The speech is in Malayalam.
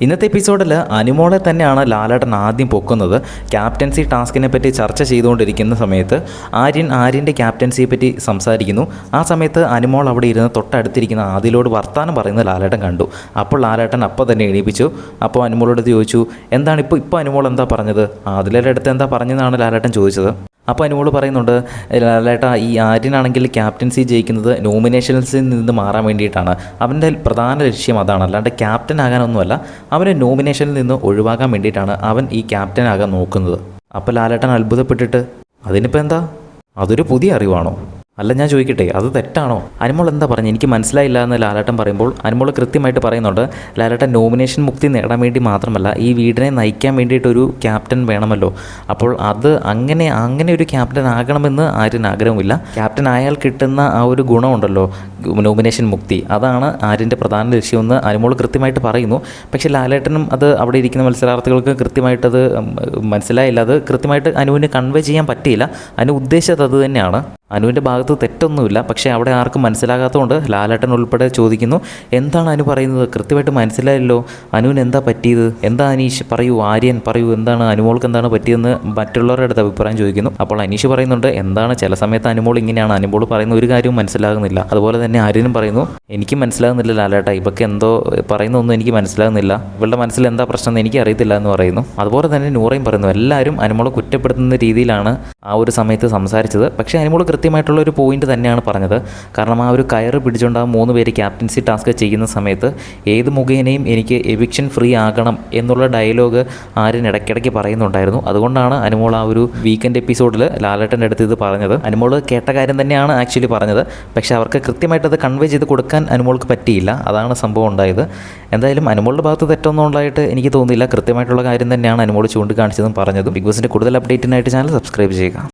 ഇന്നത്തെ എപ്പിസോഡിൽ അനുമോളെ തന്നെയാണ് ലാലേട്ടൻ ആദ്യം പൊക്കുന്നത്. ക്യാപ്റ്റൻസി ടാസ്കിനെ പറ്റി ചർച്ച ചെയ്തുകൊണ്ടിരിക്കുന്ന സമയത്ത് ആര്യൻ്റെ ക്യാപ്റ്റൻസിയെ പറ്റി സംസാരിക്കുന്നു. ആ സമയത്ത് അനുമോൾ അവിടെ ഇരുന്ന് തൊട്ടടുത്തിരിക്കുന്ന ആദിലോട് വർത്താനം പറയുന്നത് ലാലേട്ടൻ കണ്ടു. അപ്പോൾ ലാലേട്ടൻ അപ്പോൾ തന്നെ എണീപ്പിച്ചു. അപ്പോൾ അനുമോളോട് ചോദിച്ചു, എന്താണ് ഇപ്പോൾ അനുമോൾ എന്താ പറഞ്ഞത്, ആദിലയുടെ അടുത്ത് എന്താ പറഞ്ഞതെന്നാണ് ലാലേട്ടൻ ചോദിച്ചത്. അപ്പോൾ അനുമോൾ പറയുന്നുണ്ട്, ലാലേട്ടാ ഈ ആര്യനാണെങ്കിൽ ക്യാപ്റ്റൻസി ജയിക്കുന്നത് നോമിനേഷൻസിൽ നിന്ന് മാറാൻ വേണ്ടിയിട്ടാണ്. അവൻ്റെ പ്രധാന ലക്ഷ്യം അതാണ്, അല്ലാണ്ട് ക്യാപ്റ്റൻ ആകാനൊന്നുമല്ല. അവനെ നോമിനേഷനിൽ നിന്ന് ഒഴിവാക്കാൻ വേണ്ടിയിട്ടാണ് അവൻ ഈ ക്യാപ്റ്റൻ ആകാൻ നോക്കുന്നത്. അപ്പോൾ ലാലേട്ടൻ അത്ഭുതപ്പെട്ടിട്ട്, അതിനിപ്പോൾ എന്താ, അതൊരു പുതിയ അറിവാണോ, അല്ല ഞാൻ ചോദിക്കട്ടെ, അത് തെറ്റാണോ, അനുമോൾ എന്താ പറഞ്ഞു, എനിക്ക് മനസ്സിലായില്ല എന്ന് ലാലേട്ടൻ പറയുമ്പോൾ അനുമോൾ കൃത്യമായിട്ട് പറയുന്നുണ്ട്, ലാലേട്ടൻ നോമിനേഷൻ മുക്തി നേടാൻ വേണ്ടി മാത്രമല്ല, ഈ വീടിനെ നയിക്കാൻ വേണ്ടിയിട്ടൊരു ക്യാപ്റ്റൻ വേണമല്ലോ. അപ്പോൾ അത് അങ്ങനെ ഒരു ക്യാപ്റ്റൻ ആകണമെന്ന് ആര്യന് ആഗ്രഹമില്ല. ക്യാപ്റ്റൻ ആയാൽ കിട്ടുന്ന ആ ഒരു ഗുണമുണ്ടല്ലോ, നോമിനേഷൻ മുക്തി, അതാണ് ആര്യൻ്റെ പ്രധാന ലക്ഷ്യമെന്ന് അനുമോൾ കൃത്യമായിട്ട് പറയുന്നു. പക്ഷേ ലാലേട്ടനും അത് അവിടെ ഇരിക്കുന്ന മത്സരാർത്ഥികൾക്ക് കൃത്യമായിട്ടത് മനസ്സിലായില്ല. അത് കൃത്യമായിട്ട് അനുവിന് കൺവേ ചെയ്യാൻ പറ്റിയില്ല. അനു ഉദ്ദേശിച്ചത് അത് തന്നെയാണ്. അനുവിൻ്റെ ഭാഗത്ത് തെറ്റൊന്നുമില്ല. പക്ഷേ അവിടെ ആർക്കും മനസ്സിലാകാത്തതുകൊണ്ട് ലാലേട്ടൻ ഉൾപ്പെടെ ചോദിക്കുന്നു, എന്താണ് അനു പറയുന്നത്, കൃത്യമായിട്ട് മനസ്സിലായല്ലോ, അനുവിന് എന്താ പറ്റിയത്, എന്താ അനീഷ് പറയൂ, ആര്യൻ പറയൂ, എന്താണ് അനുമോൾക്ക് എന്താണ് പറ്റിയതെന്ന് മറ്റുള്ളവരുടെ അടുത്ത് അഭിപ്രായം ചോദിക്കുന്നു. അപ്പോൾ അനീഷ് പറയുന്നുണ്ട്, എന്താണ് ചില സമയത്ത് അനുമോൾ ഇങ്ങനെയാണ്, അനുമോൾ പറയുന്ന ഒരു കാര്യവും മനസ്സിലാകുന്നില്ല. അതുപോലെ തന്നെ ആര്യനും പറയുന്നു, എനിക്ക് മനസ്സിലാകുന്നില്ല ലാലേട്ട, ഇവർക്ക് എന്തോ പറയുന്നൊന്നും എനിക്ക് മനസ്സിലാകുന്നില്ല, ഇവളുടെ മനസ്സിൽ എന്താ പ്രശ്നം എന്ന് എനിക്ക് അറിയത്തില്ല എന്ന് പറയുന്നു. അതുപോലെ തന്നെ നൂറയും പറയുന്നു, എല്ലാവരും അനുമോളെ കുറ്റപ്പെടുത്തുന്ന രീതിയിലാണ് ആ ഒരു സമയത്ത് സംസാരിച്ചത്. പക്ഷേ അനുമോൾ കൃത്യമായിട്ടുള്ള ഒരു പോയിന്റ് തന്നെയാണ് പറഞ്ഞത്. കാരണം ആ ഒരു കയറ് പിടിച്ചുകൊണ്ട് ആ 3 പേര് ക്യാപ്റ്റൻസി ടാസ്ക് ചെയ്യുന്ന സമയത്ത് ഏത് മുഖേനയും എനിക്ക് എവിക്ഷൻ ഫ്രീ ആകണം എന്നുള്ള ഡയലോഗ് ആര്യൻ ഇടയ്ക്കിടയ്ക്ക് പറയുന്നുണ്ടായിരുന്നു. അതുകൊണ്ടാണ് അനുമോൾ ആ ഒരു വീക്കെൻഡ് എപ്പിസോഡിൽ ലാലേട്ടൻ്റെ അടുത്ത് ഇത് പറഞ്ഞത്. അനുമോൾ കേട്ട കാര്യം തന്നെയാണ് ആക്ച്വലി പറഞ്ഞത്. പക്ഷേ അവർക്ക് കൃത്യമായിട്ട് അത് കൺവേ ചെയ്ത് കൊടുക്കാൻ അനുമോൾക്ക് പറ്റിയില്ല. അതാണ് സംഭവം ഉണ്ടായത്. എന്തായാലും അനുമോളുടെ ഭാഗത്ത് തെറ്റൊന്നും ഉണ്ടായിട്ട് എനിക്ക് തോന്നുന്നില്ല. കൃത്യമായിട്ടുള്ള കാര്യം തന്നെയാണ് അനുമോൾ ചൂണ്ടിക്കാണിച്ചതും പറഞ്ഞതും. ബിഗ് ബോസിൻ്റെ കൂടുതൽ അപ്ഡേറ്റിനായിട്ട് ചാനൽ സബ്സ്ക്രൈബ് ചെയ്യുക.